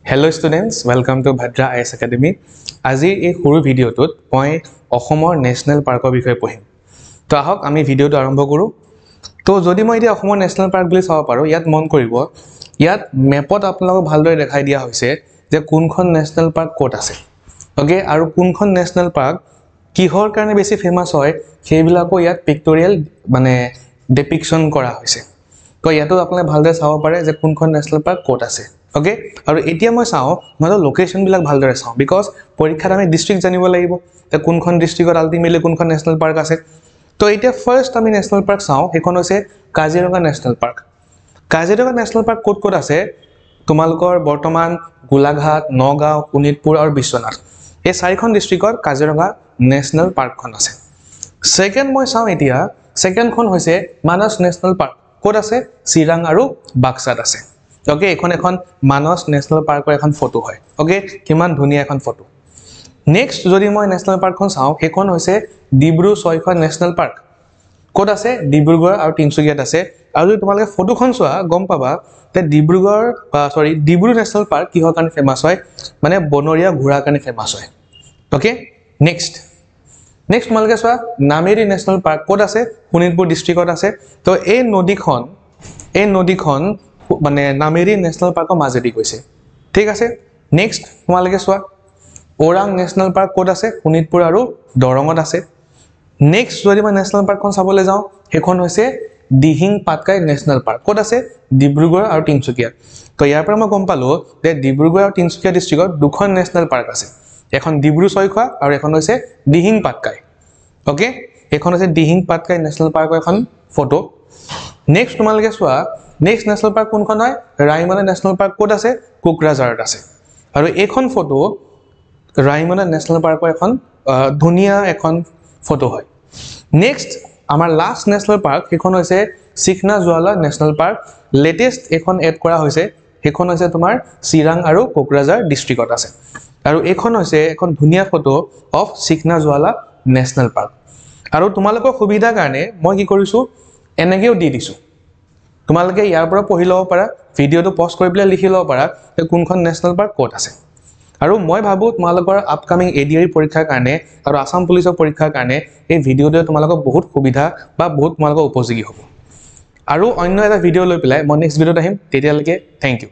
Hello students, welcome to Bhadra IS Academy. আজি এই সৰু ভিডিওটোত মই অসমৰ ন্যাশনাল পাৰ্কৰ বিষয়ে পঢ়িম। তো আহক আমি ভিডিওটো আৰম্ভ কৰোঁ। তো যদি মই এতিয়া অসমৰ ন্যাশনাল পাৰ্ক বুলি চাব পাৰোঁ, ইয়াত মন কৰিব, ইয়াত মেপত আপোনালোকক ভালদৰে দেখাই দিয়া হৈছে যে কোনখন ন্যাশনাল পাৰ্ক ক'ত আছে। ওকে, আৰু কোনখন ন্যাশনাল পাৰ্ক কিহৰ কাৰণে বেছি ফেমাস হয় সেইবিলাকো ইয়াত পিক্টোৰিয়েল মানে ডিপিকশন কৰা হৈছে। তো ইয়াতো আপোনালোকে ভালদৰে চাব পাৰে যে কোনখন ন্যাশনাল পাৰ্ক ক'ত আছে। ওকে, আৰু এতিয়া মই চাওঁ মই লোকেশন বিলাক ভালদৰে চাওঁ বিকজ পৰীক্ষাত আমি ডিস্ট্ৰিক্ট জানিব লাগিব যে কোনখন ডিস্ট্ৰিক্টত আলটিমেটলি কোনখন ন্যাশনাল পাৰ্ক আছে। তো এতিয়া ফাৰ্স্ট আমি ন্যাশনাল পাৰ্ক চাওঁ, সেইখন হৈছে Kaziranga national park. Kaziranga national park ক'ত ক'ত আছে তোমালোকৰ বৰ্তমান গোলাঘাট, নগাঁও, শোণিতপুৰ আৰু বিশ্বনাথ, এই চাৰিখন ডিস্ট্ৰিক্টত কাজিৰঙা ন্যাশনাল পাৰ্কখন আছে। সেকেন্ড মই চাওঁ এতিয়া সেকেন্ডখন হৈছে মানস ন্যাশনাল পাৰ্ক। ক'ত আছে? চিৰাং আৰু বাক্সাত আছে। ওকে, এখন মানস ন্যাশনাল পাৰ্কৰ এখন ফটো হয়। ওকে, কিমান ধুনীয়া এখন ফটো। নেক্সট যদি মই ন্যাশনাল পাৰ্কখন চাওঁ, সেইখন হৈছে ডিব্ৰু-ছৈখোৱা ন্যাশনাল পাৰ্ক। ক'ত আছে? ডিব্ৰুগড় আৰু তিনচুকীয়াত আছে। আৰু যদি তোমালোকে ফটোখন চোৱা গম পাবা যে ডিব্ৰু ন্যাশনাল পাৰ্ক কিহৰ কাৰণে ফেমাস হয়, মানে বনৰীয়া ঘোঁৰাৰ কাৰণে ফেমাস হয়। ওকে, নেক্সট তোমালোকে চোৱা নামেৰি ন্যাশনাল পাৰ্ক ক'ত আছে? শোণিতপুৰ ডিস্ট্ৰিক্টত আছে। তো এই নদীখন মানে নামেৰি ন্যাশনাল পাৰ্কৰ মাজেদি গৈছে। ঠিক আছে, নেক্সট তোমালোকে চোৱা ওৰাং ন্যাশনাল পাৰ্ক ক'ত আছে? শোণিতপুৰ আৰু দৰঙত আছে। নেক্সট যদি মই ন্যাশনাল পাৰ্কখন চাবলৈ যাওঁ, সেইখন হৈছে দিহিং পাটকাই ন্যাশনাল পাৰ্ক। ক'ত আছে? ডিব্ৰুগড় আৰু তিনচুকীয়া। তো ইয়াৰ পৰা মই গম পালো যে ডিব্ৰুগড় আৰু তিনচুকীয়া ডিস্ট্ৰিক্টত দুখন ন্যাশনাল পাৰ্ক আছে, এখন ডিব্ৰু-ছৈখোৱা আৰু এখন হৈছে দিহিং পাটকাই। ওকে, এইখন হৈছে দিহিং পাটকাই ন্যাশনাল পাৰ্কৰ এখন ফটো। নেক্সট তোমালোকে চোৱা নেক্সট ন্যাশনাল পাৰ্ক কোনখন হয়? ৰাইমনা ন্যাশনাল পাৰ্ক ক'ত আছে? কোকৰাঝাৰত আছে। আৰু এইখন ফটো ৰাইমনা ন্যাশনাল পাৰ্কৰ এখন ধুনীয়া এখন ফটো হয়। নেক্সট আমাৰ লাষ্ট ন্যাশনাল পাৰ্ক সেইখন হৈছে চিখনা-জোৱালা ন্যাশনাল পাৰ্ক। লেটেষ্ট এখন এড কৰা হৈছে, সেইখন হৈছে তোমাৰ চিৰাং আৰু কোকৰাঝাৰ ডিস্ট্ৰিক্টত আছে। আৰু এইখন হৈছে এখন ধুনীয়া ফটো অফ চিখনা-জোৱালা ন্যাশনাল পাৰ্ক। আৰু তোমালোকৰ সুবিধাৰ কাৰণে মই কি কৰিছোঁ এনেকৈও দি দিছোঁ, তোমালোকে ইয়াৰ পৰা পঢ়ি ল'ব পাৰা, ভিডিঅ'টো পজ কৰি পেলাই লিখি ল'ব পাৰা যে কোনখন ন্যাশনাল পাৰ্ক ক'ত আছে। আৰু মই ভাবোঁ তোমালোকৰ আপকামিং ADR পৰীক্ষাৰ কাৰণে আৰু আসাম পুলিচৰ পৰীক্ষাৰ কাৰণে এই ভিডিঅ'টোৱে তোমালোকক বহুত সুবিধা বা বহুত তোমালোকৰ উপযোগী হ'ব। আৰু অন্য এটা ভিডিঅ' লৈ পেলাই মই নেক্সট ভিডিঅ'ত আহিম, তেতিয়ালৈকে থেংক ইউ।